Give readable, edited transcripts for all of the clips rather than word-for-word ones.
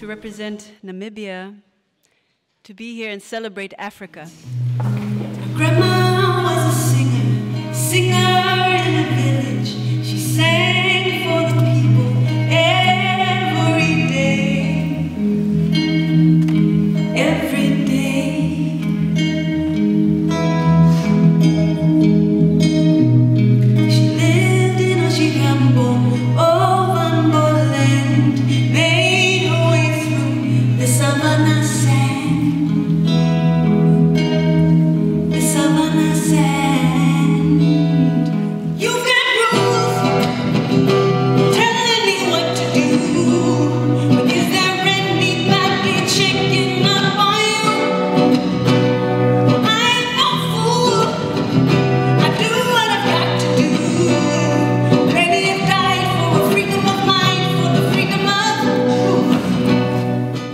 to represent Namibia, to be here and celebrate Africa. Grandma was a singer, singer in the village. She sang for the people every day, every day. She lived in Oshikambo, Ovambo land, made her way through the savannah sand.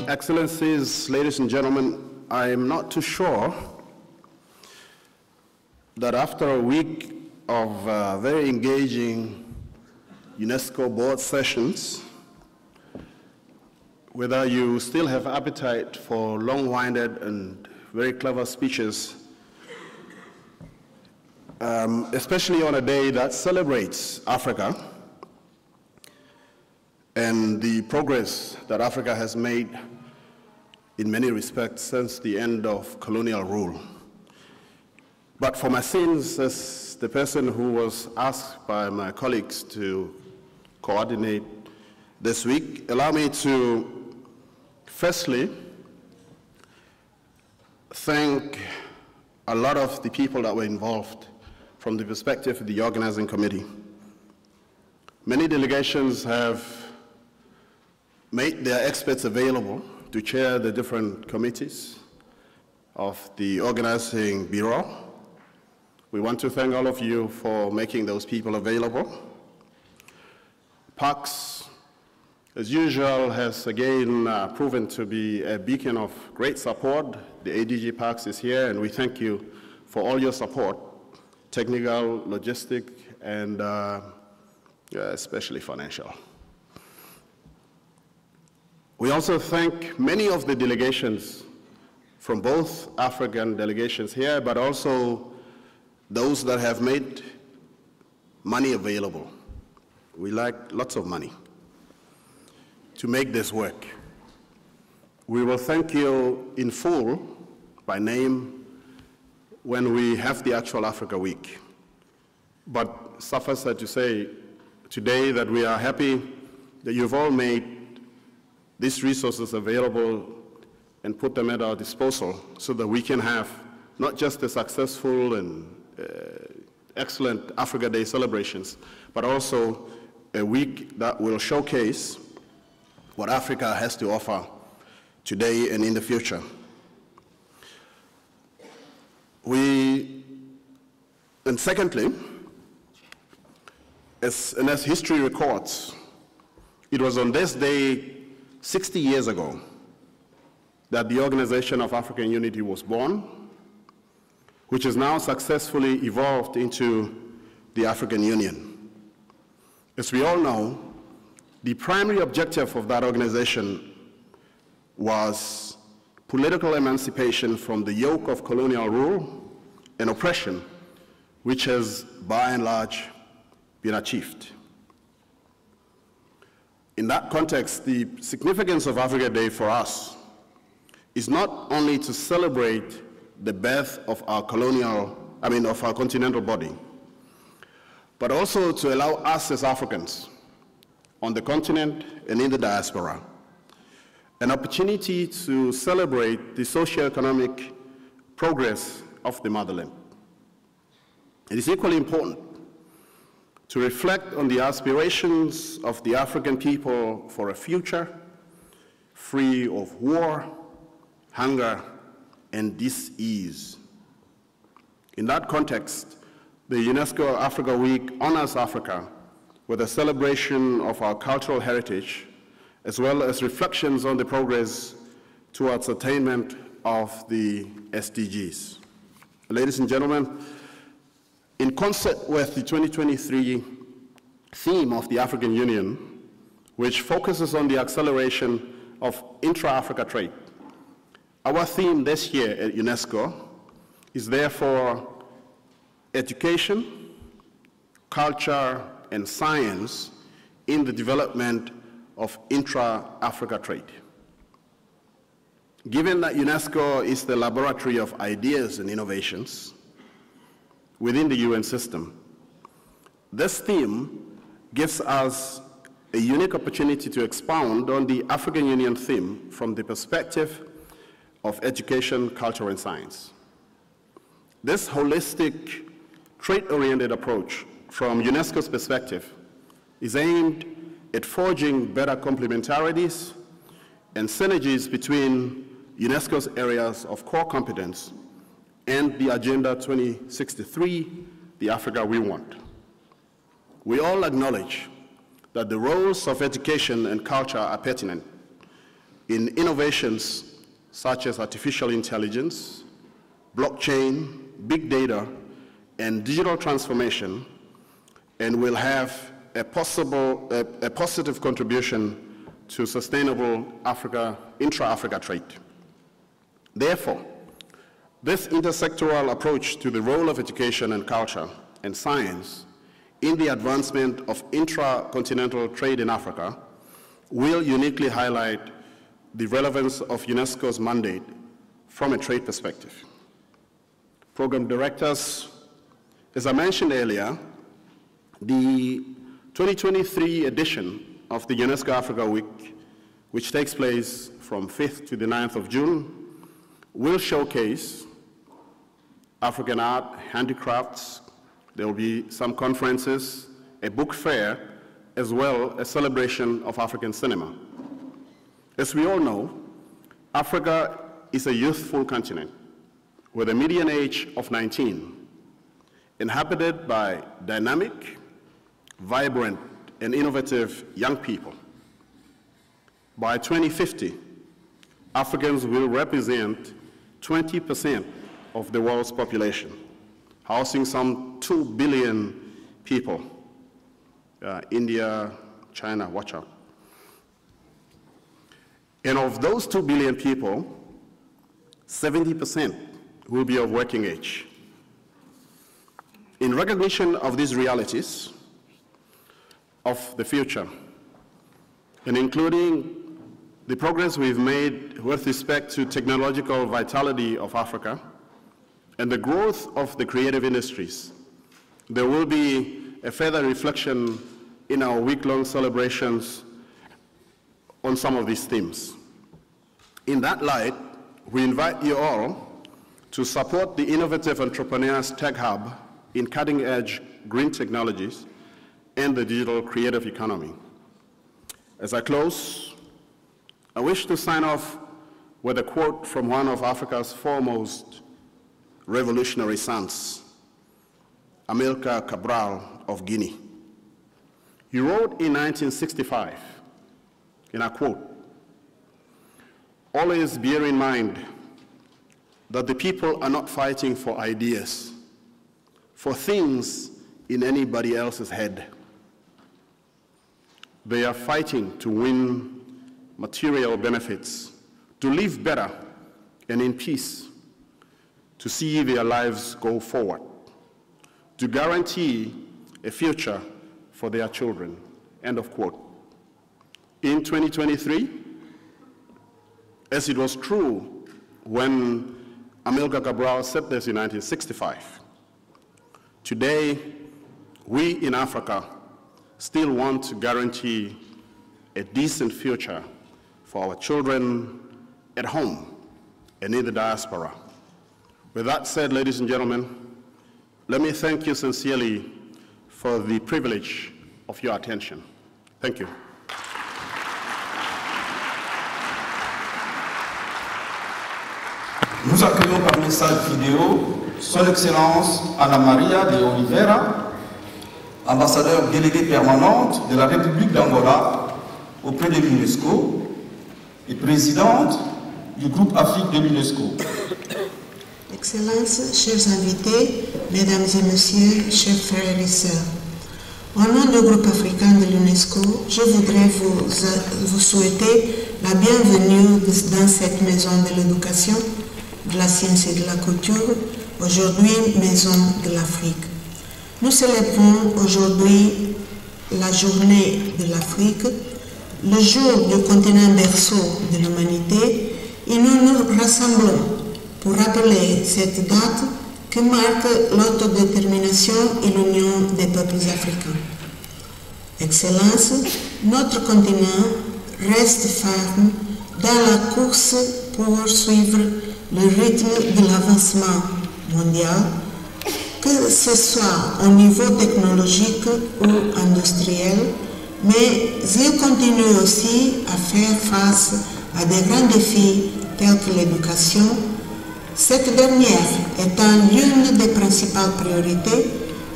Excellencies, ladies and gentlemen, I am not too sure that after a week of very engaging UNESCO board sessions, whether you still have appetite for long-winded and very clever speeches, especially on a day that celebrates Africa and the progress that Africa has made in many respects since the end of colonial rule. But for my sins, as the person who was asked by my colleagues to coordinate this week, allow me to firstly thank a lot of the people that were involved from the perspective of the organizing committee. Many delegations have made their experts available to chair the different committees of the organizing bureau. We want to thank all of you for making those people available. PAX, as usual, has again proven to be a beacon of great support. The ADG PAX is here, and we thank you for all your support, technical, logistic, and especially financial. We also thank many of the delegations from both African delegations here, but also those that have made money available. We like lots of money to make this work. We will thank you in full by name when we have the actual Africa Week. But suffice it to say today that we are happy that you've all made these resources available and put them at our disposal so that we can have not just a successful and excellent Africa Day celebrations, but also a week that will showcase what Africa has to offer today and in the future. And secondly, as history records, it was on this day 60 years ago that the Organization of African Unity was born, which has now successfully evolved into the African Union. As we all know, the primary objective of that organization was political emancipation from the yoke of colonial rule and oppression, which has, by and large, been achieved. In that context, the significance of Africa Day for us is not only to celebrate the birth of our continental body, but also to allow us as Africans on the continent and in the diaspora an opportunity to celebrate the socio-economic progress of the motherland. It is equally important to reflect on the aspirations of the African people for a future free of war, hunger, and dis-ease. In that context, the UNESCO Africa Week honors Africa with a celebration of our cultural heritage, as well as reflections on the progress towards attainment of the SDGs. Ladies and gentlemen, in concert with the 2023 theme of the African Union, which focuses on the acceleration of intra-Africa trade. Our theme this year at UNESCO is therefore education, culture, and science in the development of intra-Africa trade. Given that UNESCO is the laboratory of ideas and innovations within the UN system, this theme gives us a unique opportunity to expound on the African Union theme from the perspective of education, culture, and science. This holistic, trade-oriented approach from UNESCO's perspective is aimed at forging better complementarities and synergies between UNESCO's areas of core competence and the Agenda 2063, the Africa we want. We all acknowledge that the roles of education and culture are pertinent in innovations such as artificial intelligence, blockchain, big data, and digital transformation, and will have a positive contribution to sustainable intra-Africa trade. Therefore, this intersectoral approach to the role of education and culture and science in the advancement of intra-continental trade in Africa will uniquely highlight the relevance of UNESCO's mandate from a trade perspective. Program directors, as I mentioned earlier, the 2023 edition of the UNESCO Africa Week, which takes place from 5th to the 9th of June, will showcase African art, handicrafts. There will be some conferences, a book fair, as well as celebration of African cinema. As we all know, Africa is a youthful continent with a median age of 19, inhabited by dynamic, vibrant, and innovative young people. By 2050, Africans will represent 20% of the world's population, housing some 2 billion people. India, China, watch out. And of those 2 billion people, 70% will be of working age. In recognition of these realities of the future, and including the progress we've made with respect to technological vitality of Africa and the growth of the creative industries, there will be a further reflection in our week-long celebrations on some of these themes. In that light, we invite you all to support the Innovative Entrepreneurs Tech Hub in cutting-edge green technologies and the digital creative economy. As I close, I wish to sign off with a quote from one of Africa's foremost revolutionary sons, Amilcar Cabral of Guinea. He wrote in 1965, and I quote, "Always bear in mind that the people are not fighting for ideas, for things in anybody else's head. They are fighting to win material benefits, to live better and in peace, to see their lives go forward, to guarantee a future for their children." End of quote. In 2023, as it was true when Amilcar Cabral said this in 1965, today, we in Africa still want to guarantee a decent future for our children at home and in the diaspora. With that said, ladies and gentlemen, let me thank you sincerely for the privilege of your attention. Thank you. Nous accueillons par message vidéo Son Excellence Ana Maria de Oliveira, ambassadeur déléguée permanente de la République d'Angola auprès de l'UNESCO et présidente du groupe Afrique de l'UNESCO. Excellences, chers invités, mesdames et messieurs, chers frères et sœurs, au nom du groupe africain de l'UNESCO, je voudrais vous souhaiter la bienvenue dans cette maison de l'éducation, de la science et de la culture, aujourd'hui Maison de l'Afrique. Nous célébrons aujourd'hui la journée de l'Afrique, le jour du continent berceau de l'humanité, et nous nous rassemblons pour rappeler cette date qui marque l'autodétermination et l'union des peuples africains. Excellence, notre continent reste ferme dans la course pour suivre le rythme de l'avancement mondial, que ce soit au niveau technologique ou industriel, mais il continue aussi à faire face à des grands défis tels que l'éducation, cette dernière étant l'une des principales priorités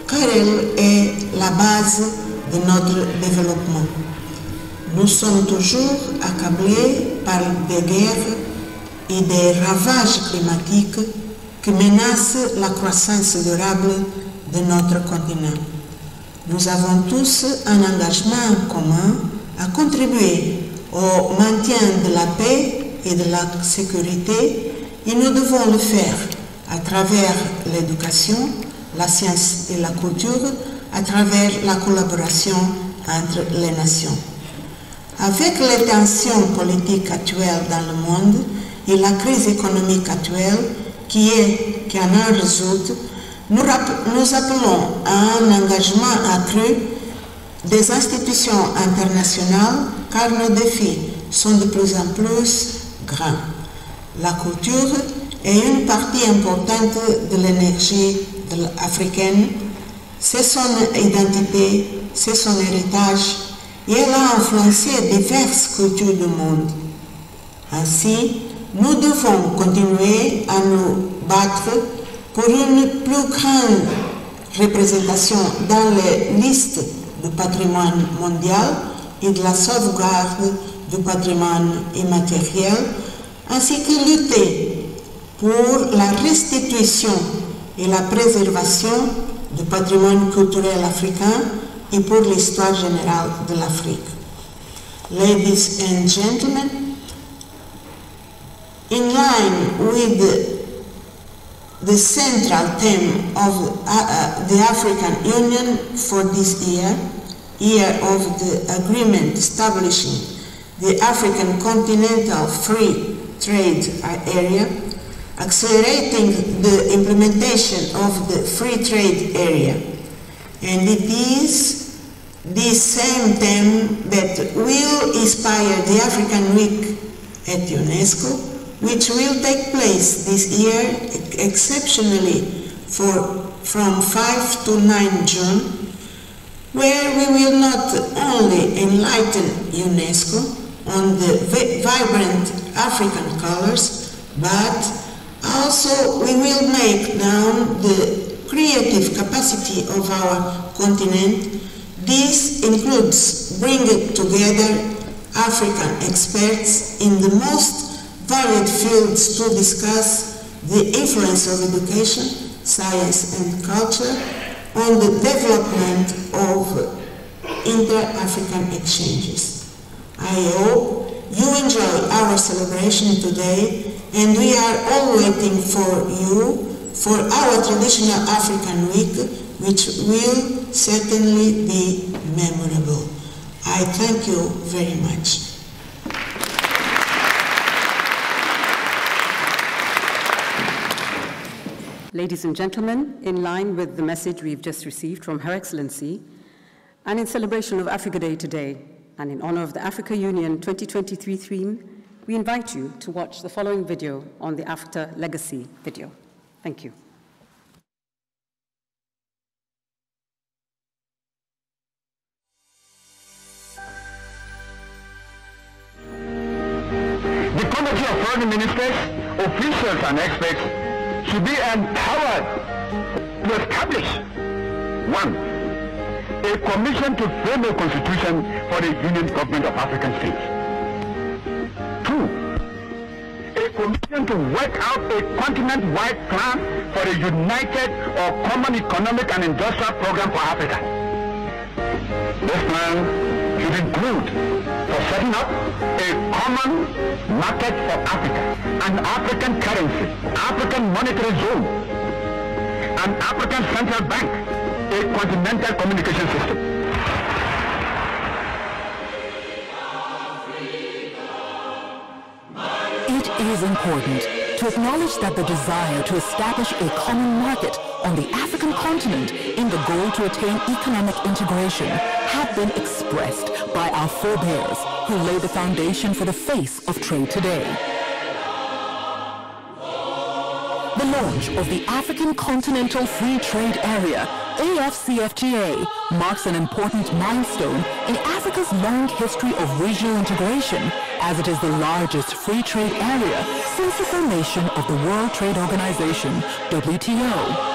car elle est la base de notre développement. Nous sommes toujours accablés par des guerres et des ravages climatiques qui menacent la croissance durable de notre continent. Nous avons tous un engagement commun à contribuer au maintien de la paix et de la sécurité, et nous devons le faire à travers l'éducation, la science et la culture, à travers la collaboration entre les nations. Avec les tensions politiques actuelles dans le monde et la crise économique actuelle qui en résulte, nous appelons à un engagement accru des institutions internationales car nos défis sont de plus en plus grands. La culture est une partie importante de l'énergie africaine, c'est son identité, c'est son héritage et elle a influencé diverses cultures du monde. Ainsi, nous devons continuer à nous battre pour une plus grande représentation dans les listes du patrimoine mondial et de la sauvegarde du patrimoine immatériel, ainsi que lutter pour la restitution et la préservation du patrimoine culturel africain et pour l'histoire générale de l'Afrique. Ladies and gentlemen, in line with the central theme of the African Union for this year of the agreement establishing the African Continental Free Trade Area, accelerating the implementation of the free trade area. And it is this same theme that will inspire the African Week at UNESCO, which will take place this year exceptionally from 5 to 9 June, where we will not only enlighten UNESCO on the vibrant African colors, but also we will make known the creative capacity of our continent. This includes bringing together African experts in the most varied fields to discuss the influence of education, science and culture on the development of inter-African exchanges. I hope you enjoy our celebration today, and we are all waiting for you for our traditional African Week, which will certainly be memorable. I thank you very much. Ladies and gentlemen, in line with the message we've just received from Her Excellency, and in celebration of Africa Day today, and in honor of the Africa Union 2023 theme, we invite you to watch the following video on the Africa Legacy video. Thank you. The Committee of Foreign Ministers, officials and experts should be empowered to establish 1. A commission to frame a constitution for the Union Government of African States. 2. A commission to work out a continent-wide plan for a united or common economic and industrial program for Africa. This plan should include for setting up a common market for Africa, an African currency, African monetary zone, an African central bank, a continental communication system. It is important to acknowledge that the desire to establish a common market on the African continent in the goal to attain economic integration have been expressed by our forebears who laid the foundation for the face of trade today. The launch of the African Continental Free Trade Area, AFCFTA, marks an important milestone in Africa's long history of regional integration, as it is the largest free trade area since the formation of the World Trade Organization, WTO.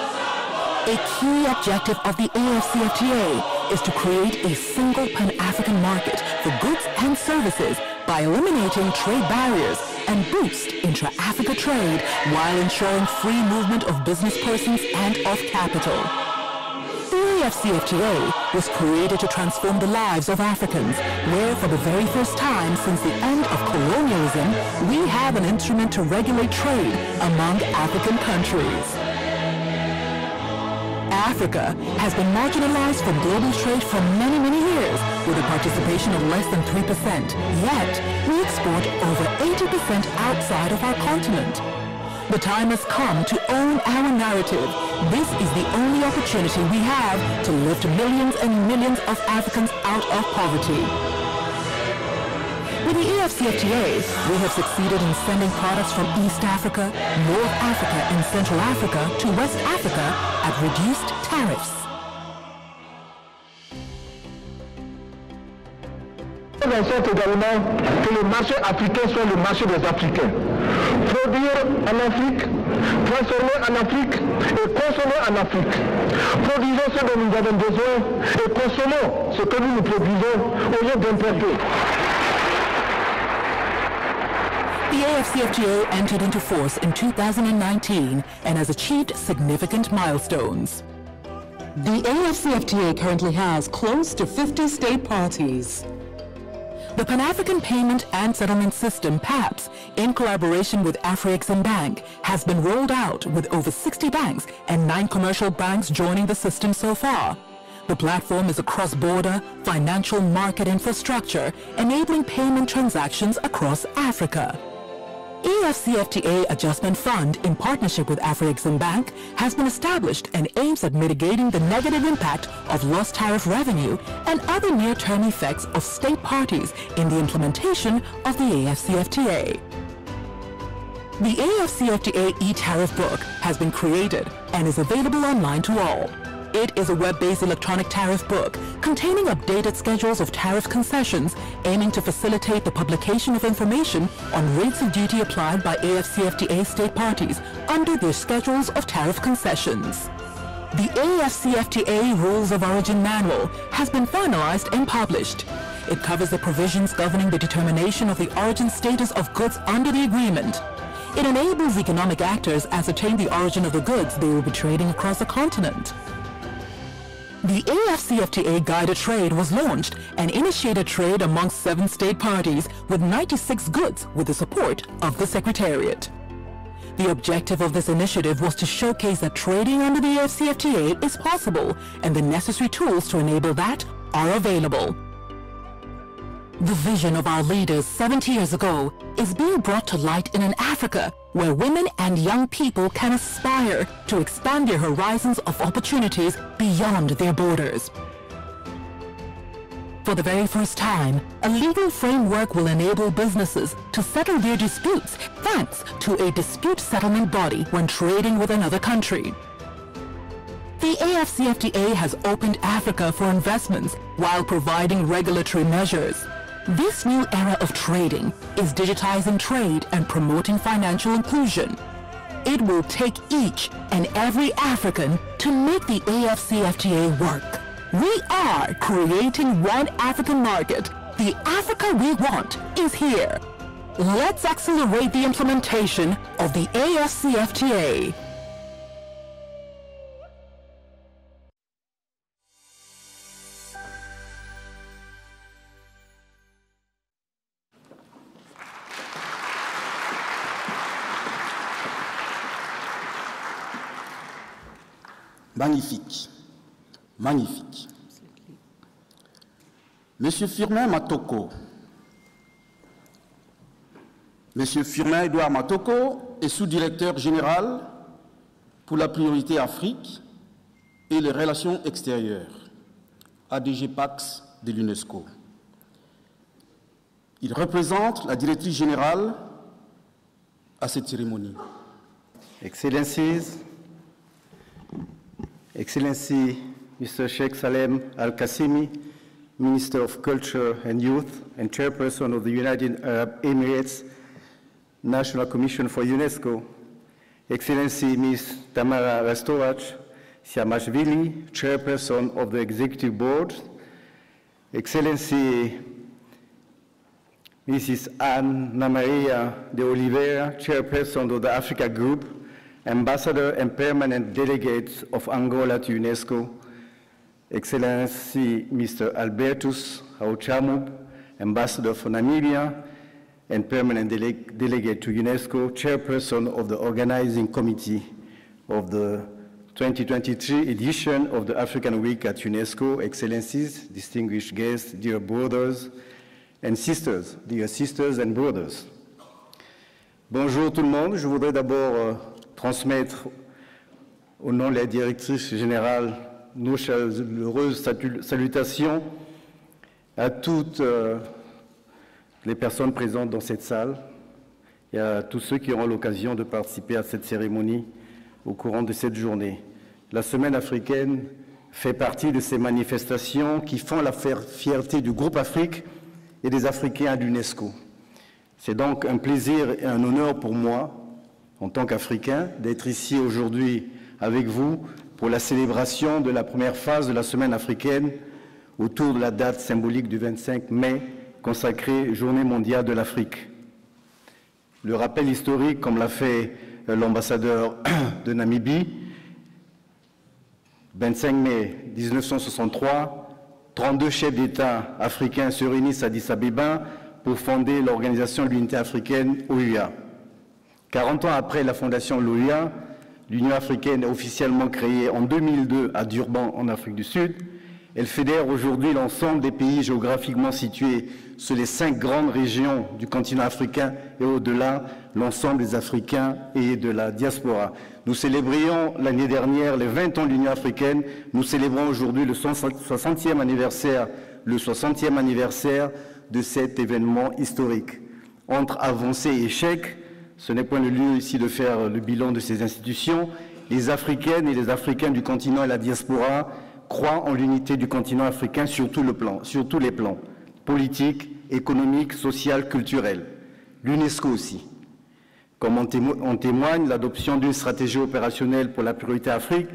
A key objective of the AFCFTA is to create a single Pan-African market for goods and services by eliminating trade barriers and boost intra-Africa trade while ensuring free movement of business persons and of capital. The AFCFTA was created to transform the lives of Africans, where for the very first time since the end of colonialism, we have an instrument to regulate trade among African countries. Africa has been marginalized from global trade for many, many years, with a participation of less than 3%. Yet, we export over 80% outside of our continent. The time has come to own our narrative. This is the only opportunity we have to lift millions and millions of Africans out of poverty. With the AFCFTA, we have succeeded in sending products from East Africa, North Africa, and Central Africa to West Africa at reduced tariffs. Nous pensons également que le marché africain soit le marché des Africains. Produire en Afrique, transformer en Afrique et consommer en Afrique. Produisons ce dont nous avons besoin et consommons ce que nous produisons au lieu d'importer. The AFCFTA entered into force in 2019 and has achieved significant milestones. The AFCFTA currently has close to 50 state parties. The Pan-African Payment and Settlement System, PAPS, in collaboration with Afreximbank, has been rolled out with over 60 banks and 9 commercial banks joining the system so far. The platform is a cross-border financial market infrastructure enabling payment transactions across Africa. AFCFTA Adjustment Fund, in partnership with Afreximbank, has been established and aims at mitigating the negative impact of lost tariff revenue and other near-term effects of state parties in the implementation of the AFCFTA. The AFCFTA e-tariff book has been created and is available online to all. It is a web-based electronic tariff book containing updated schedules of tariff concessions aiming to facilitate the publication of information on rates of duty applied by AFCFTA state parties under their schedules of tariff concessions. The AFCFTA Rules of Origin Manual has been finalized and published. It covers the provisions governing the determination of the origin status of goods under the agreement. It enables economic actors ascertain the origin of the goods they will be trading across the continent. The AFCFTA Guided Trade was launched and initiated trade amongst 7 state parties with 96 goods with the support of the Secretariat. The objective of this initiative was to showcase that trading under the AFCFTA is possible and the necessary tools to enable that are available. The vision of our leaders 70 years ago is being brought to light in an Africa where women and young people can aspire to expand their horizons of opportunities beyond their borders. For the very first time, a legal framework will enable businesses to settle their disputes thanks to a dispute settlement body when trading with another country. The AFCFTA has opened Africa for investments while providing regulatory measures. This new era of trading is digitizing trade and promoting financial inclusion. It will take each and every African to make the AFCFTA work. We are creating one African market. The Africa we want is here. Let's accelerate the implementation of the AFCFTA. Magnifique. Magnifique. Monsieur Firmin Matoko. Monsieur Firmin Edouard Matoko est sous-directeur général pour la priorité Afrique et les relations extérieures, ADG PAX de l'UNESCO. Il représente la directrice générale à cette cérémonie. Excellencies, Excellency Mr. Sheikh Salem Al-Qassimi, Minister of Culture and Youth and Chairperson of the United Arab Emirates National Commission for UNESCO, Excellency Ms. Tamara Rastorach Siamashvili, Chairperson of the Executive Board, Excellency Mrs. Ana Maria de Oliveira, Chairperson of the Africa Group, Ambassador and Permanent Delegates of Angola to UNESCO, Excellency Mr. Albertus Hauchamub, Ambassador for Namibia and Permanent Delegate to UNESCO, Chairperson of the Organizing Committee of the 2023 edition of the African Week at UNESCO, Excellencies, distinguished guests, dear brothers and sisters, dear sisters and brothers. Bonjour tout le monde, je voudrais d'abord transmettre au nom de la directrice générale nos chaleureuses salutations à toutes les personnes présentes dans cette salle et à tous ceux qui auront l'occasion de participer à cette cérémonie au courant de cette journée. La Semaine africaine fait partie de ces manifestations qui font la fierté du groupe Afrique et des Africains à l'UNESCO. C'est donc un plaisir et un honneur pour moi, en tant qu'Africain, d'être ici aujourd'hui avec vous pour la célébration de la première phase de la Semaine africaine autour de la date symbolique du 25 mai consacrée Journée mondiale de l'Afrique. Le rappel historique, comme l'a fait l'ambassadeur de Namibie, 25 mai 1963, 32 chefs d'État africains se réunissent à Addis Abeba pour fonder l'Organisation de l'Unité africaine, OUA. 40 ans après la fondation de l'OUA, l'Union africaine est officiellement créée en 2002 à Durban, en Afrique du Sud. Elle fédère aujourd'hui l'ensemble des pays géographiquement situés sur les 5 grandes régions du continent africain et au-delà, l'ensemble des Africains et de la diaspora. Nous célébrions l'année dernière les 20 ans de l'Union africaine. Nous célébrons aujourd'hui le 60e anniversaire de cet événement historique. Entre avancées et échecs, ce n'est point le lieu ici de faire le bilan de ces institutions. Les Africaines et les Africains du continent et la diaspora croient en l'unité du continent africain sur tous les plans, politique, économique, social, culturel. L'UNESCO aussi. Comme en témoigne l'adoption d'une stratégie opérationnelle pour la priorité Afrique,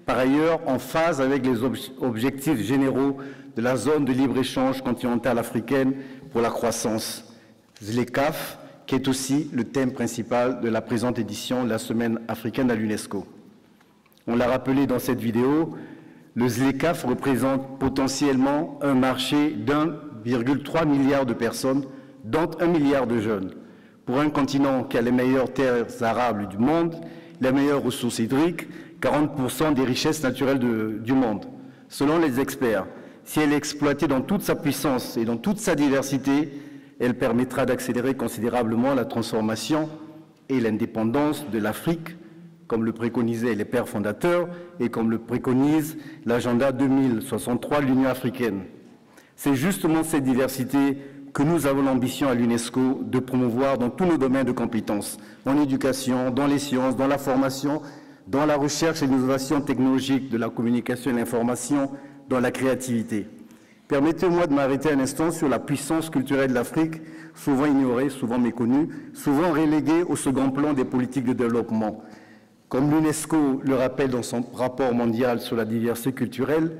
par ailleurs en phase avec les objectifs généraux de la zone de libre-échange continentale africaine pour la croissance, ZLECAf, qui est aussi le thème principal de la présente édition de la Semaine africaine à l'UNESCO. On l'a rappelé dans cette vidéo, le ZLECAf représente potentiellement un marché d'1,3 milliard de personnes, dont 1 milliard de jeunes. Pour un continent qui a les meilleures terres arables du monde, les meilleures ressources hydriques, 40% des richesses naturelles du monde. Selon les experts, si elle est exploitée dans toute sa puissance et dans toute sa diversité, elle permettra d'accélérer considérablement la transformation et l'indépendance de l'Afrique, comme le préconisaient les pères fondateurs et comme le préconise l'agenda 2063 de l'Union africaine. C'est justement cette diversité que nous avons l'ambition à l'UNESCO de promouvoir dans tous nos domaines de compétences, en éducation, dans les sciences, dans la formation, dans la recherche et l'innovation technologique, de la communication et l'information, dans la créativité. Permettez-moi de m'arrêter un instant sur la puissance culturelle de l'Afrique, souvent ignorée, souvent méconnue, souvent reléguée au second plan des politiques de développement. Comme l'UNESCO le rappelle dans son rapport mondial sur la diversité culturelle,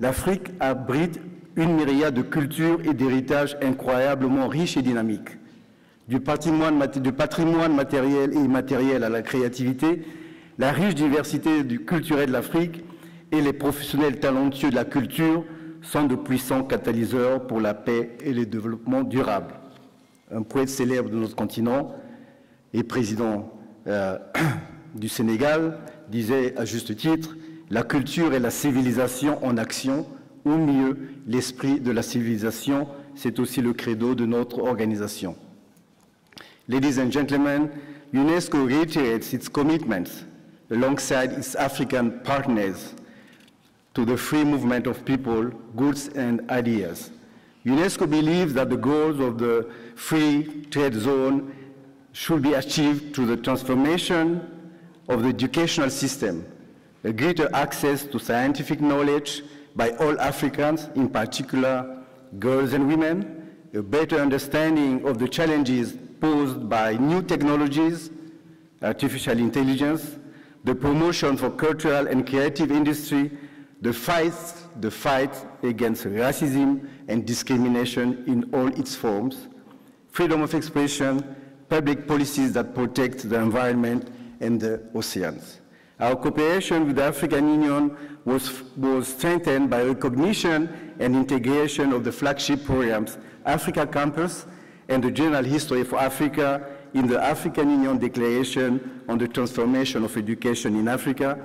l'Afrique abrite une myriade de cultures et d'héritages incroyablement riches et dynamiques. Du patrimoine matériel et immatériel à la créativité, la riche diversité culturelle de l'Afrique et les professionnels talentueux de la culture sont de puissants catalyseurs pour la paix et le développement durable. Un poète célèbre de notre continent et président du Sénégal disait à juste titre « la culture et la civilisation en action, ou mieux, l'esprit de la civilisation, c'est aussi le credo de notre organisation. Ladies and gentlemen, UNESCO reiterates its commitments alongside its African partners to the free movement of people, goods, and ideas. UNESCO believes that the goals of the free trade zone should be achieved through the transformation of the educational system, a greater access to scientific knowledge by all Africans, in particular girls and women, a better understanding of the challenges posed by new technologies, artificial intelligence, the promotion for cultural and creative industry, the fight against racism and discrimination in all its forms, freedom of expression, public policies that protect the environment and the oceans. Our cooperation with the African Union was strengthened by recognition and integration of the flagship programs Africa Campus and the General History for Africa in the African Union Declaration on the Transformation of Education in Africa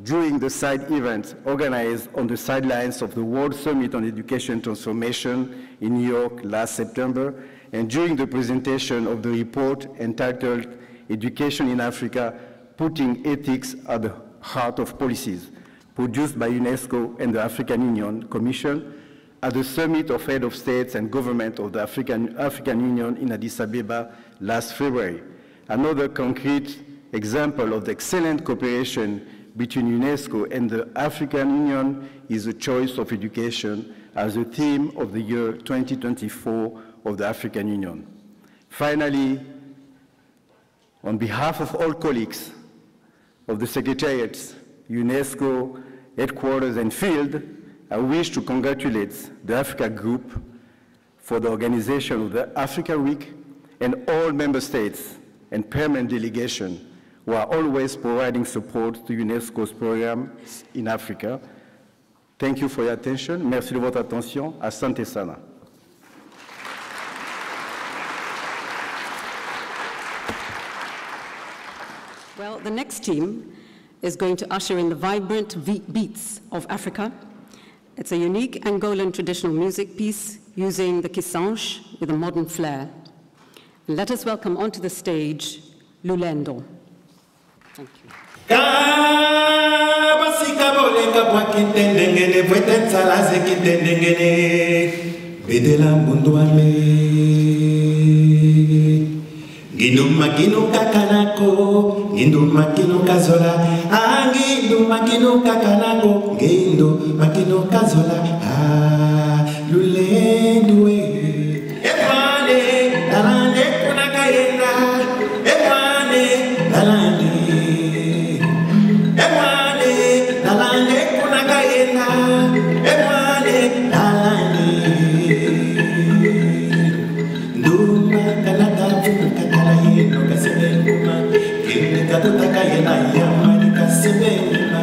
during the side events organized on the sidelines of the World Summit on Education Transformation in New York last September, and during the presentation of the report entitled Education in Africa, Putting Ethics at the Heart of Policies, produced by UNESCO and the African Union Commission at the Summit of Heads of States and Government of the African Union in Addis Ababa last February. Another concrete example of the excellent cooperation between UNESCO and the African Union is the choice of education as the theme of the year 2024 of the African Union. Finally, on behalf of all colleagues of the Secretariats, UNESCO, headquarters, and field, I wish to congratulate the Africa Group for the organization of the Africa Week and all member states and permanent delegation who are always providing support to UNESCO's programs in Africa. Thank you for your attention. Merci de votre attention. Asante sana. Well, the next team is going to usher in the vibrant beats of Africa. It's a unique Angolan traditional music piece using the kisanche with a modern flair. And let us welcome onto the stage Lulendo. Thank you. Gindu makinu kakanako, gindu makinu kazola, gindu makinu kakanako, gindu makinu kazola, Lulendo Efane, dalande kuna kayena, Efane, dalande, Efane, dalande kuna kayena, Efane, dalande, Nduma kanaka kakala yeno kasebenguma, kene katutaka yena yamani kasebenguma.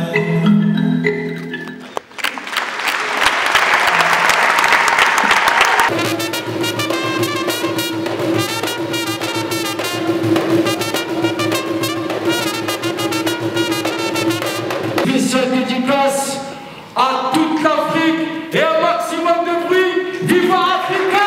Dédicace à toute l'Afrique et un maximum de bruit. Viva Africa!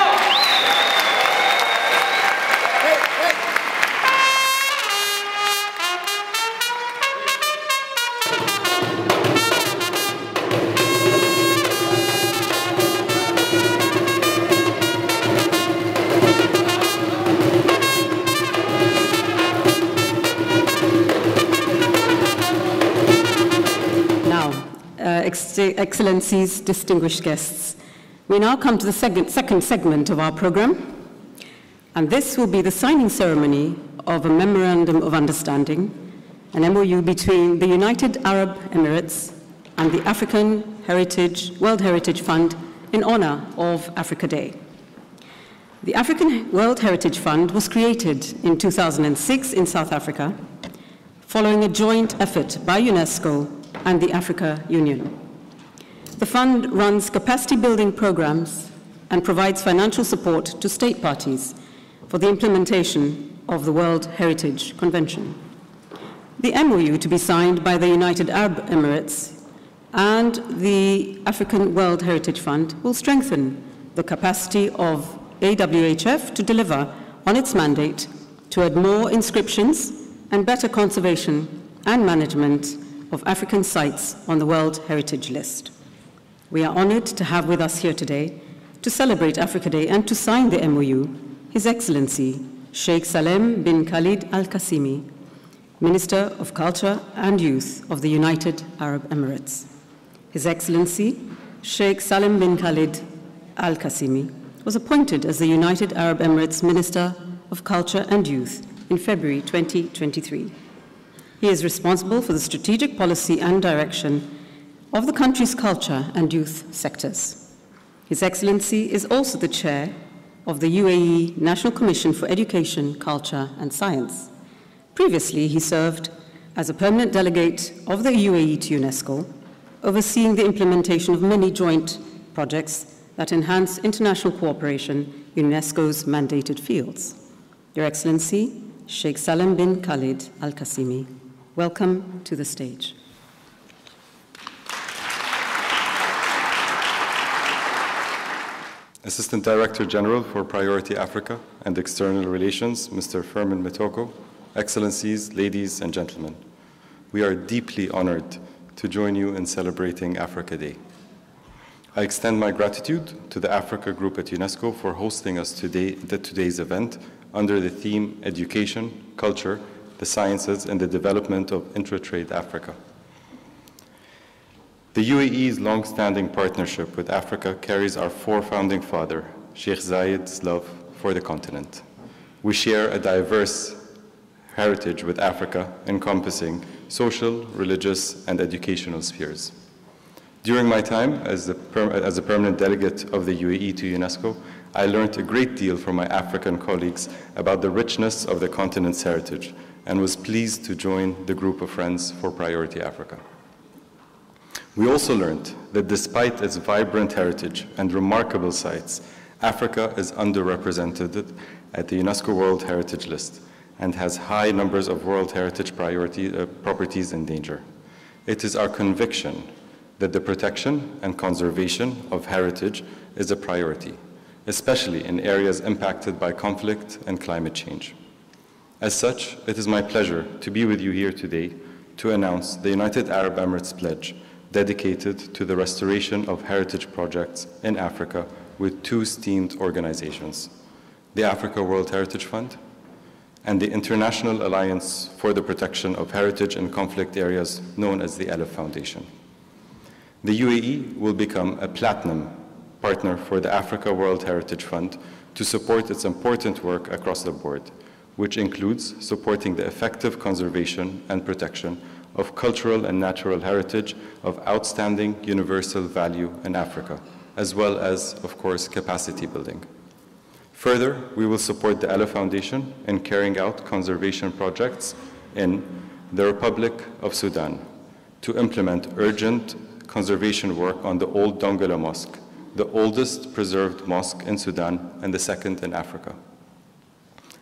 Excellencies, distinguished guests. We now come to the second segment of our program, and this will be the signing ceremony of a Memorandum of Understanding, an MOU between the United Arab Emirates and the African World Heritage Fund in honor of Africa Day. The African World Heritage Fund was created in 2006 in South Africa, following a joint effort by UNESCO and the Africa Union. The fund runs capacity-building programs and provides financial support to state parties for the implementation of the World Heritage Convention. The MOU to be signed by the United Arab Emirates and the African World Heritage Fund will strengthen the capacity of AWHF to deliver on its mandate to add more inscriptions and better conservation and management of African sites on the World Heritage List. We are honored to have with us here today to celebrate Africa Day and to sign the MOU, His Excellency Sheikh Salem bin Khalid Al Qasimi, Minister of Culture and Youth of the United Arab Emirates. His Excellency Sheikh Salem bin Khalid Al Qasimi was appointed as the United Arab Emirates Minister of Culture and Youth in February 2023. He is responsible for the strategic policy and direction of the country's culture and youth sectors. His Excellency is also the chair of the UAE National Commission for Education, Culture and Science. Previously, he served as a permanent delegate of the UAE to UNESCO, overseeing the implementation of many joint projects that enhance international cooperation in UNESCO's mandated fields. Your Excellency, Sheikh Salem bin Khalid Al Qasimi, welcome to the stage. Assistant Director General for Priority Africa and External Relations, Mr. Fermin Metoko, Excellencies, ladies and gentlemen, we are deeply honored to join you in celebrating Africa Day. I extend my gratitude to the Africa Group at UNESCO for hosting us today's event under the theme Education, Culture, the Sciences and the Development of Intra-Trade Africa. The UAE's long-standing partnership with Africa carries our founding father, Sheikh Zayed's love for the continent. We share a diverse heritage with Africa encompassing social, religious, and educational spheres. During my time as a permanent delegate of the UAE to UNESCO, I learned a great deal from my African colleagues about the richness of the continent's heritage and was pleased to join the group of friends for Priority Africa. We also learned that despite its vibrant heritage and remarkable sites, Africa is underrepresented at the UNESCO World Heritage List and has high numbers of World Heritage properties in danger. It is our conviction that the protection and conservation of heritage is a priority, especially in areas impacted by conflict and climate change. As such, it is my pleasure to be with you here today to announce the United Arab Emirates Pledge dedicated to the restoration of heritage projects in Africa with two esteemed organizations, the Africa World Heritage Fund and the International Alliance for the Protection of Heritage in Conflict Areas, known as the ELIF Foundation. The UAE will become a platinum partner for the Africa World Heritage Fund to support its important work across the board, which includes supporting the effective conservation and protection of cultural and natural heritage of outstanding universal value in Africa, as well as, of course, capacity building. Further, we will support the ELIF Foundation in carrying out conservation projects in the Republic of Sudan to implement urgent conservation work on the old Dongola Mosque, the oldest preserved mosque in Sudan and the second in Africa.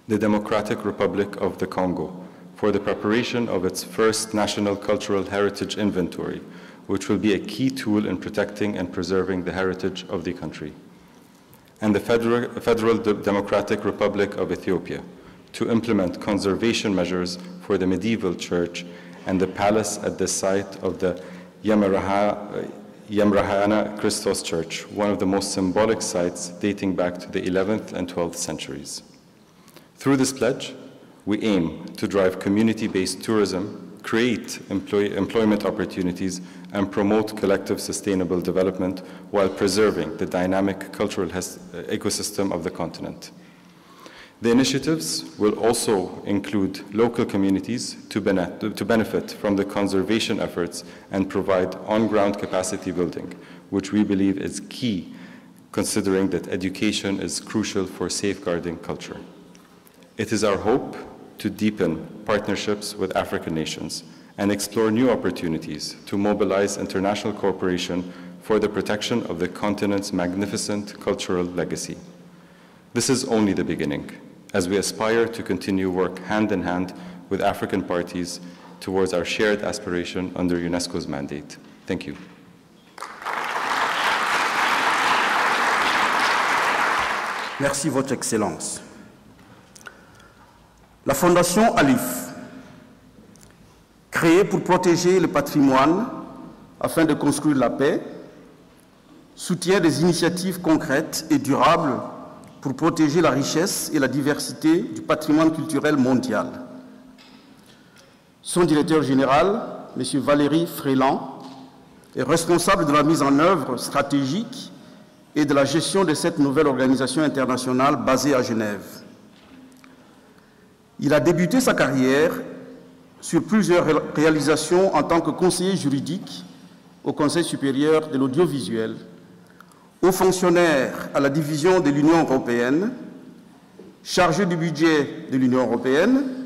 The Democratic Republic of the Congo for the preparation of its first National Cultural Heritage Inventory, which will be a key tool in protecting and preserving the heritage of the country. And the Federal Democratic Republic of Ethiopia to implement conservation measures for the medieval church and the palace at the site of the Yamrahana Christos Church, one of the most symbolic sites dating back to the 11th and 12th centuries. Through this pledge, we aim to drive community-based tourism, create employment opportunities, and promote collective sustainable development while preserving the dynamic cultural ecosystem of the continent. The initiatives will also include local communities to benefit from the conservation efforts and provide on-ground capacity building, which we believe is key, considering that education is crucial for safeguarding culture. It is our hope to deepen partnerships with African nations and explore new opportunities to mobilize international cooperation for the protection of the continent's magnificent cultural legacy. This is only the beginning, as we aspire to continue work hand in hand with African parties towards our shared aspiration under UNESCO's mandate. Thank you. Merci, Votre Excellence. La Fondation Alif, créée pour protéger le patrimoine afin de construire la paix, soutient des initiatives concrètes et durables pour protéger la richesse et la diversité du patrimoine culturel mondial. Son directeur général, M. Valéry Fréland, est responsable de la mise en œuvre stratégique et de la gestion de cette nouvelle organisation internationale basée à Genève. Il a débuté sa carrière sur plusieurs réalisations en tant que conseiller juridique au Conseil supérieur de l'audiovisuel, haut fonctionnaire à la division de l'Union européenne, chargé du budget de l'Union européenne,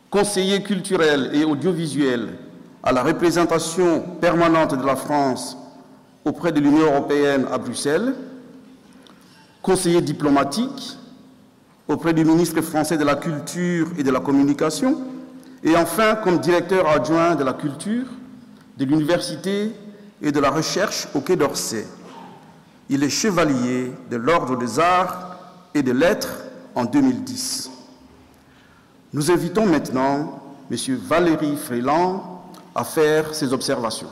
conseiller culturel et audiovisuel à la représentation permanente de la France auprès de l'Union européenne à Bruxelles, conseiller diplomatique auprès du ministre français de la Culture et de la Communication, et enfin comme directeur adjoint de la culture, de l'université et de la recherche au Quai d'Orsay. Il est chevalier de l'Ordre des Arts et des Lettres en 2010. Nous invitons maintenant M. Valéry Fréland à faire ses observations.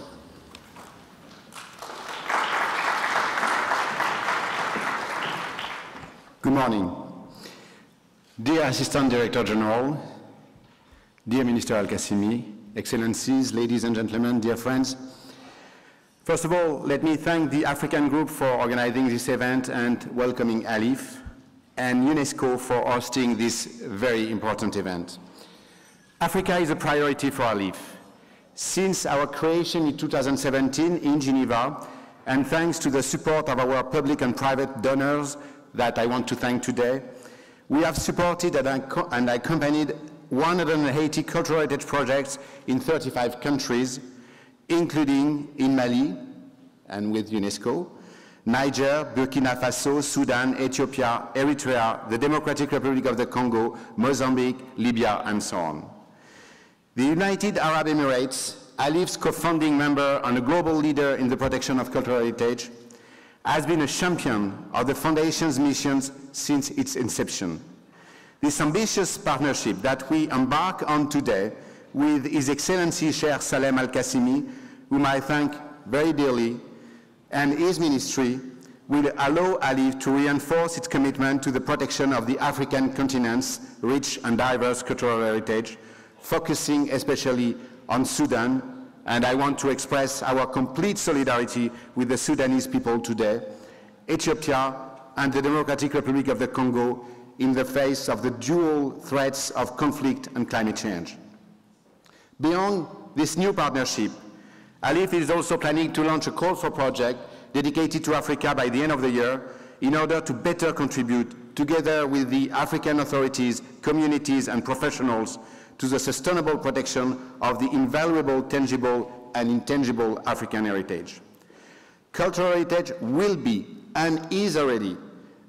Good morning. Dear Assistant Director General, dear Minister Al-Qassimi, Excellencies, ladies and gentlemen, dear friends, first of all, let me thank the African Group for organizing this event and welcoming Alif, and UNESCO for hosting this very important event. Africa is a priority for Alif. Since our creation in 2017 in Geneva, and thanks to the support of our public and private donors that I want to thank today, we have supported and accompanied 180 cultural heritage projects in 35 countries, including in Mali and with UNESCO, Niger, Burkina Faso, Sudan, Ethiopia, Eritrea, the Democratic Republic of the Congo, Mozambique, Libya, and so on. The United Arab Emirates, Alif's co-founding member and a global leader in the protection of cultural heritage, has been a champion of the Foundation's missions since its inception. This ambitious partnership that we embark on today with His Excellency Sheikh Salem Al-Qassimi, whom I thank very dearly, and his ministry, will allow Alif to reinforce its commitment to the protection of the African continent's rich and diverse cultural heritage, focusing especially on Sudan, and I want to express our complete solidarity with the Sudanese people today, Ethiopia, and the Democratic Republic of the Congo in the face of the dual threats of conflict and climate change. Beyond this new partnership, Alif is also planning to launch a call for project dedicated to Africa by the end of the year in order to better contribute, together with the African authorities, communities, and professionals, to the sustainable protection of the invaluable tangible and intangible African heritage. Cultural heritage will be and is already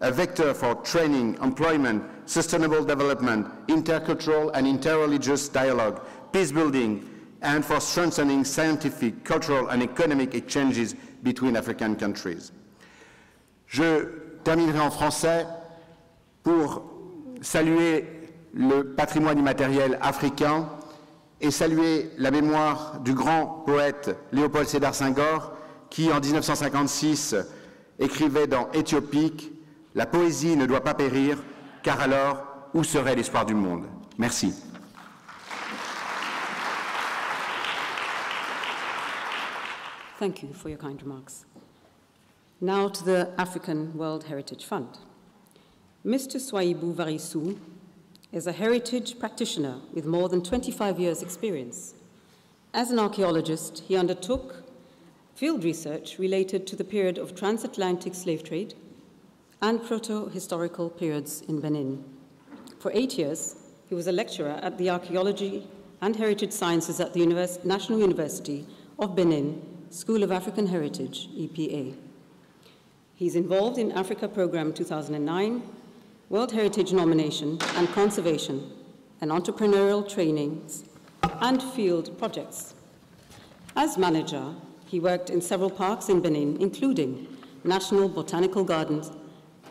a vector for training, employment, sustainable development, intercultural and interreligious dialogue, peace building, and for strengthening scientific, cultural, and economic exchanges between African countries. Je terminerai en français pour saluer le patrimoine immatériel africain et saluer la mémoire du grand poète Léopold Sédar Senghor qui, en 1956, écrivait dans Éthiopique « La poésie ne doit pas périr, car alors, où serait l'espoir du monde ?» Merci. Thank you for your kind remarks. Now to the African World Heritage Fund. Mr. Swaibu Varisou is a heritage practitioner with more than 25 years' experience. As an archaeologist, he undertook field research related to the period of transatlantic slave trade and proto-historical periods in Benin. For 8 years, he was a lecturer at the Archaeology and Heritage Sciences at the National University of Benin, School of African Heritage, EPA. He's involved in Africa Program 2009, World Heritage Nomination and Conservation, and entrepreneurial trainings and field projects. As manager, he worked in several parks in Benin, including National Botanical Gardens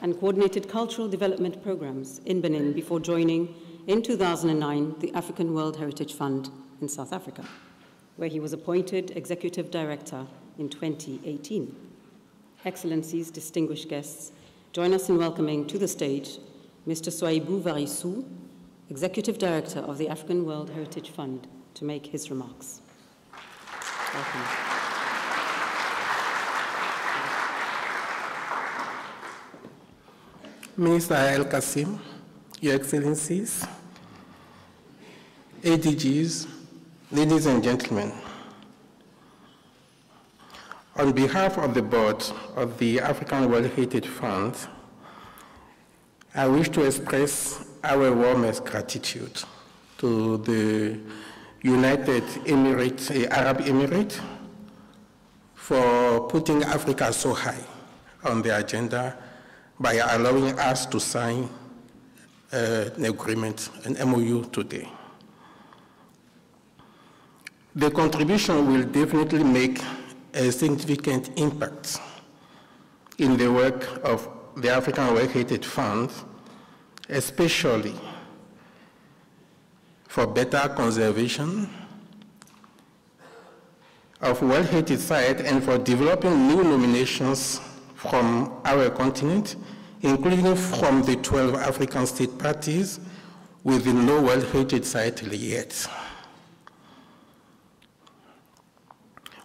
and coordinated cultural development programs in Benin before joining in 2009 the African World Heritage Fund in South Africa, where he was appointed Executive Director in 2018. Excellencies, distinguished guests, join us in welcoming to the stage Mr. Swaibu Varisou, Executive Director of the African World Heritage Fund, to make his remarks. Welcome. Minister El Kassim, Your Excellencies, ADGs, ladies and gentlemen, on behalf of the board of the African World Heritage Fund, I wish to express our warmest gratitude to the United Arab Emirates for putting Africa so high on the agenda by allowing us to sign an agreement, an MOU today. The contribution will definitely make a significant impact in the work of the African World Heritage Fund, especially for better conservation of World Heritage sites and for developing new nominations from our continent, including from the 12 African state parties with no World Heritage site yet.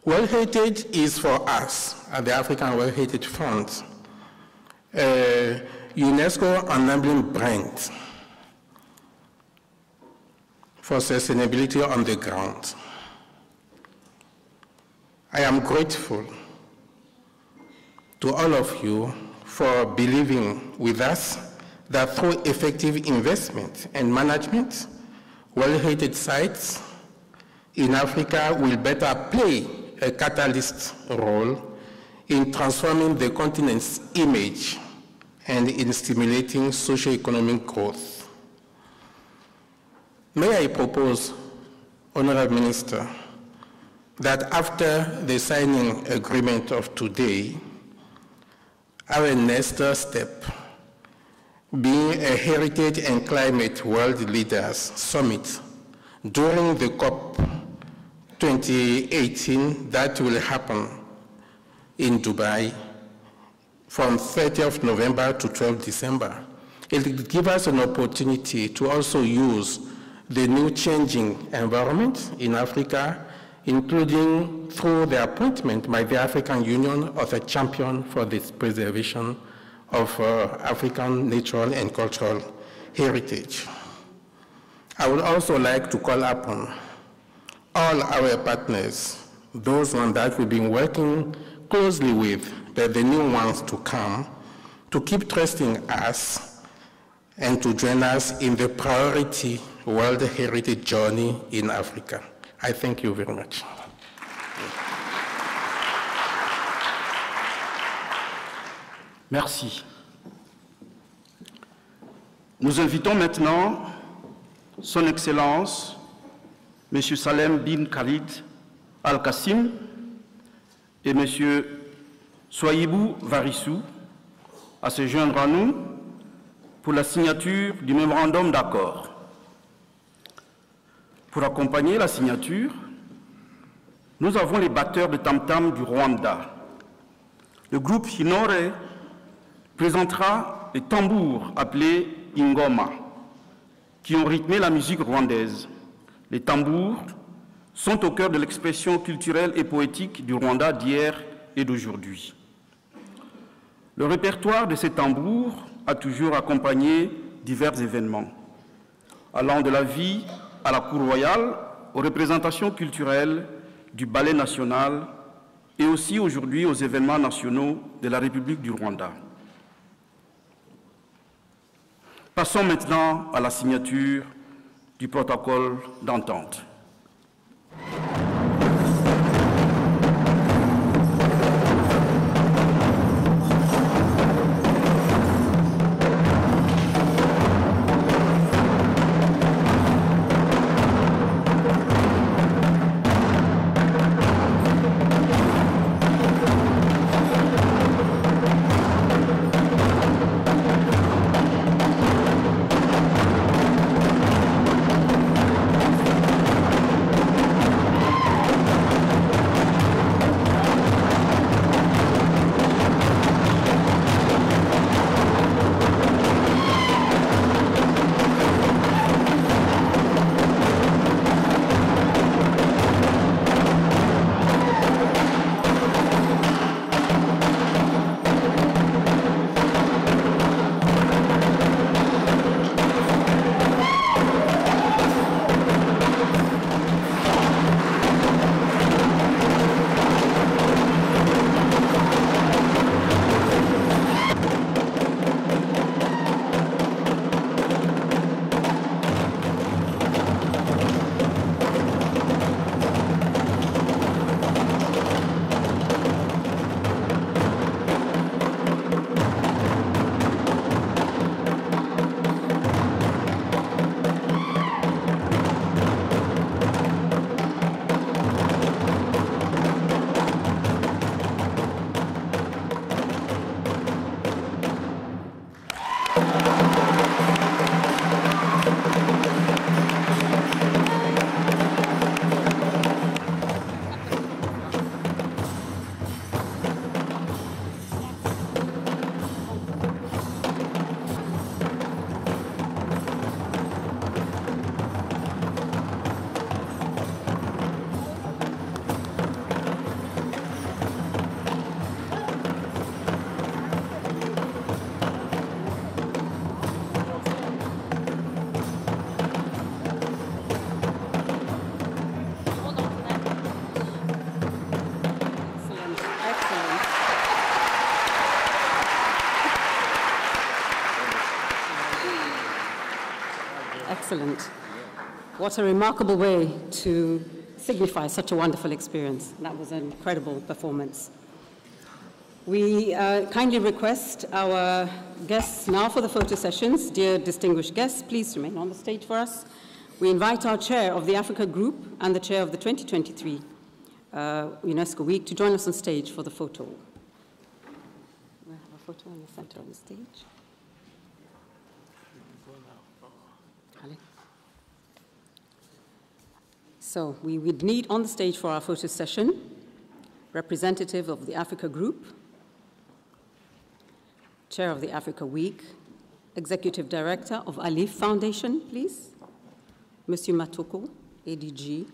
World Heritage is for us at the African World Heritage Fund a UNESCO enabling brand for sustainability on the ground. I am grateful to all of you for believing with us that through effective investment and management, World Heritage sites in Africa will better play a catalyst role in transforming the continent's image and in stimulating socio-economic growth. May I propose, Honorable Minister, that after the signing agreement of today, our next step being a Heritage and Climate World Leaders Summit during the COP 2018 that will happen in Dubai from 30th November to 12th December. It will give us an opportunity to also use the new changing environment in Africa, including through the appointment by the African Union of a champion for the preservation of African natural and cultural heritage. I would also like to call upon all our partners, those ones that we've been working closely with, but the new ones to come, to keep trusting us and to join us in the priority World Heritage journey in Africa. I thank you very much. Merci. Nous invitons maintenant Son Excellence, M. Salem bin Khalid Al-Kassim et M. Swaibu Varisou à se joindre à nous pour la signature du mémorandum d'accord. Pour accompagner la signature, nous avons les batteurs de tam-tam du Rwanda. Le groupe Hinore présentera les tambours appelés Ingoma, qui ont rythmé la musique rwandaise. Les tambours sont au cœur de l'expression culturelle et poétique du Rwanda d'hier et d'aujourd'hui. Le répertoire de ces tambours a toujours accompagné divers événements, allant de la vie à la cour royale, aux représentations culturelles du ballet national et aussi aujourd'hui aux événements nationaux de la République du Rwanda. Passons maintenant à la signature du protocole d'entente. Excellent. What a remarkable way to signify such a wonderful experience. That was an incredible performance. We kindly request our guests now for the photo sessions. Dear distinguished guests, please remain on the stage for us. We invite our chair of the Africa Group and the chair of the 2023 UNESCO Week to join us on stage for the photo. We have a photo in the center of the stage. So we would need on the stage for our photo session representative of the Africa Group, Chair of the Africa Week, Executive Director of Alif Foundation, please, Monsieur Matoko, ADG,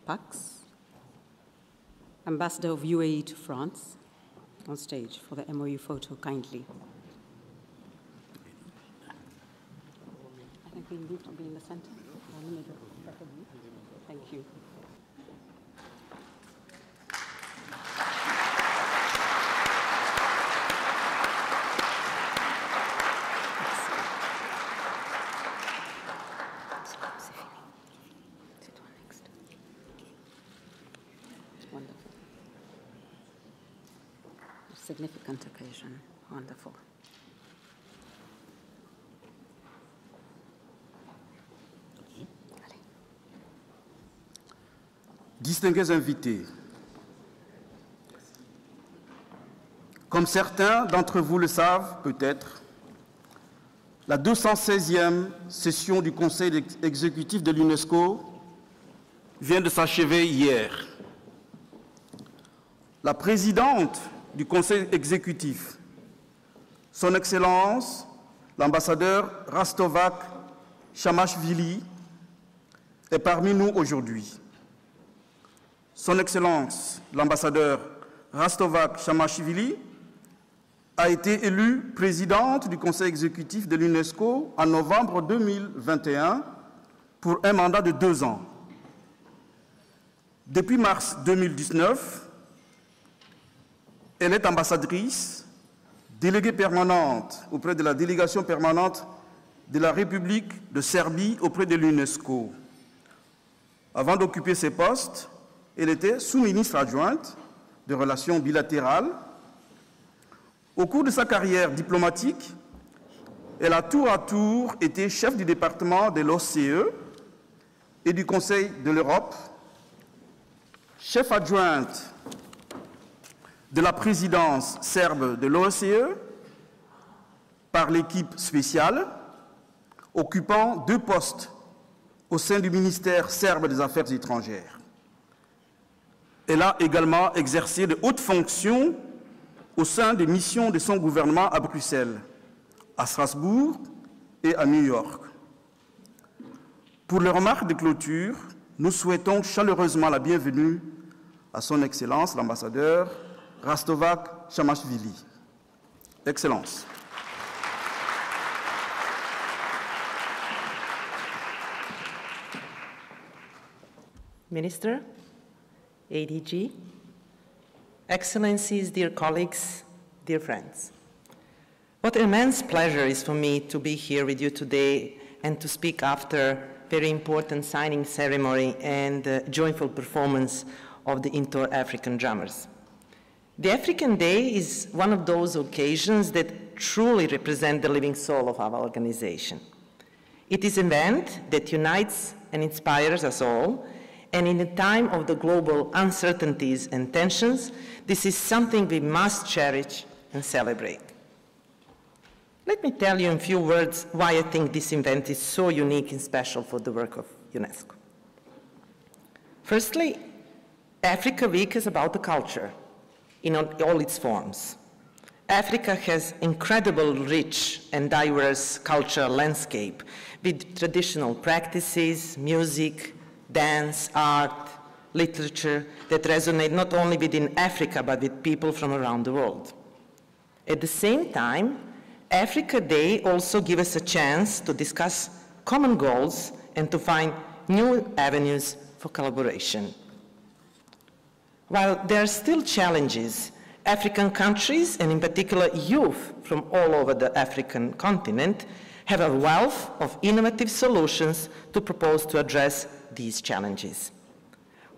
PAX, Ambassador of UAE to France, on stage for the MOU photo, kindly. I think we need to be in the center. Thank you. Wonderful. A significant occasion. Wonderful. Distingués invités, comme certains d'entre vous le savent peut-être, la 216e session du Conseil exécutif de l'UNESCO vient de s'achever hier. La présidente du Conseil exécutif, Son Excellence, l'ambassadeur Rastovac Chamashvili, est parmi nous aujourd'hui. Son Excellence, l'ambassadeur Rastovac Chamashvili, a été élue présidente du Conseil exécutif de l'UNESCO en novembre 2021 pour un mandat de 2 ans. Depuis mars 2019, elle est ambassadrice, déléguée permanente auprès de la délégation permanente de la République de Serbie auprès de l'UNESCO. Avant d'occuper ces postes, elle était sous-ministre adjointe de relations bilatérales. Au cours de sa carrière diplomatique, elle a tour à tour été chef du département de l'OCE et du Conseil de l'Europe, chef adjointe de la présidence serbe de l'OCE par l'équipe spéciale, occupant 2 postes au sein du ministère serbe des Affaires étrangères. Elle a également exercé de hautes fonctions au sein des missions de son gouvernement à Bruxelles, à Strasbourg et à New York. Pour les remarques de clôture, nous souhaitons chaleureusement la bienvenue à son Excellence, l'ambassadeur Rastovac Chamashvili. Excellence. Minister, ADG, Excellencies, dear colleagues, dear friends. What an immense pleasure it is for me to be here with you today and to speak after a very important signing ceremony and joyful performance of the Inter-African drummers. The African Day is one of those occasions that truly represent the living soul of our organization. It is an event that unites and inspires us all, and in a time of the global uncertainties and tensions, this is something we must cherish and celebrate. Let me tell you in a few words why I think this event is so unique and special for the work of UNESCO. Firstly, Africa Week is about the culture in all its forms. Africa has incredible rich and diverse cultural landscape with traditional practices, music, dance, art, literature that resonate not only within Africa but with people from around the world. At the same time, Africa Day also gives us a chance to discuss common goals and to find new avenues for collaboration. While there are still challenges, African countries, and in particular youth from all over the African continent, have a wealth of innovative solutions to propose to address these challenges.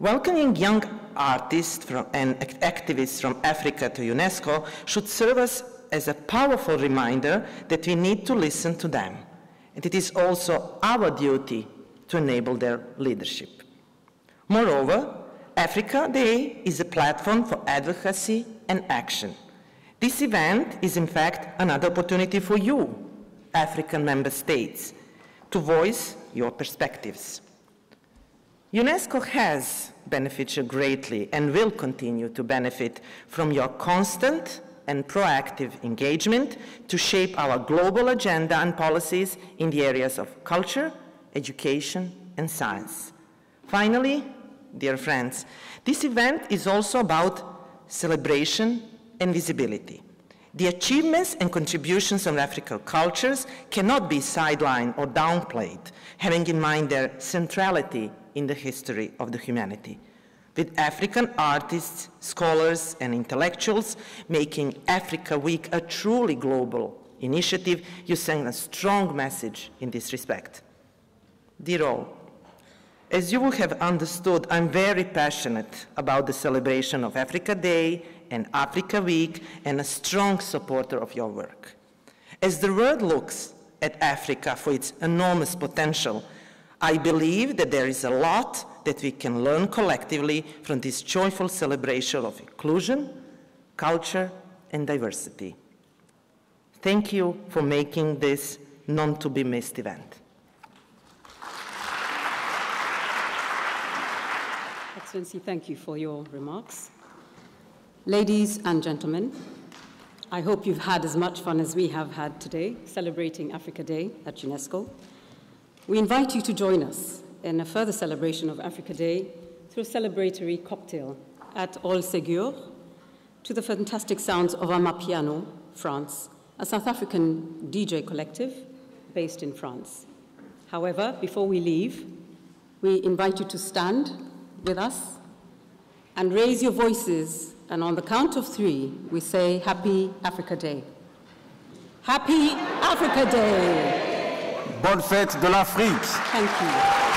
Welcoming young artists and activists from Africa to UNESCO should serve us as a powerful reminder that we need to listen to them. And it is also our duty to enable their leadership. Moreover, Africa Day is a platform for advocacy and action. This event is in fact another opportunity for you, African member states, to voice your perspectives. UNESCO has benefited greatly and will continue to benefit from your constant and proactive engagement to shape our global agenda and policies in the areas of culture, education, and science. Finally, dear friends, this event is also about celebration and visibility. The achievements and contributions of African cultures cannot be sidelined or downplayed, having in mind their centrality in the history of the humanity. With African artists, scholars, and intellectuals making Africa Week a truly global initiative, you send a strong message in this respect. Dear all, as you will have understood, I'm very passionate about the celebration of Africa Day and Africa Week, and a strong supporter of your work. As the world looks at Africa for its enormous potential, I believe that there is a lot that we can learn collectively from this joyful celebration of inclusion, culture, and diversity. Thank you for making this not-to-be-missed event. Excellency, thank you for your remarks. Ladies and gentlemen, I hope you've had as much fun as we have had today celebrating Africa Day at UNESCO. We invite you to join us in a further celebration of Africa Day through a celebratory cocktail at All Ségur to the fantastic sounds of Amapiano, France, a South African DJ collective based in France. However, before we leave, we invite you to stand with us and raise your voices, and on the count of 3, we say Happy Africa Day. Happy Africa Day! Bonne fête de l'Afrique! Thank you.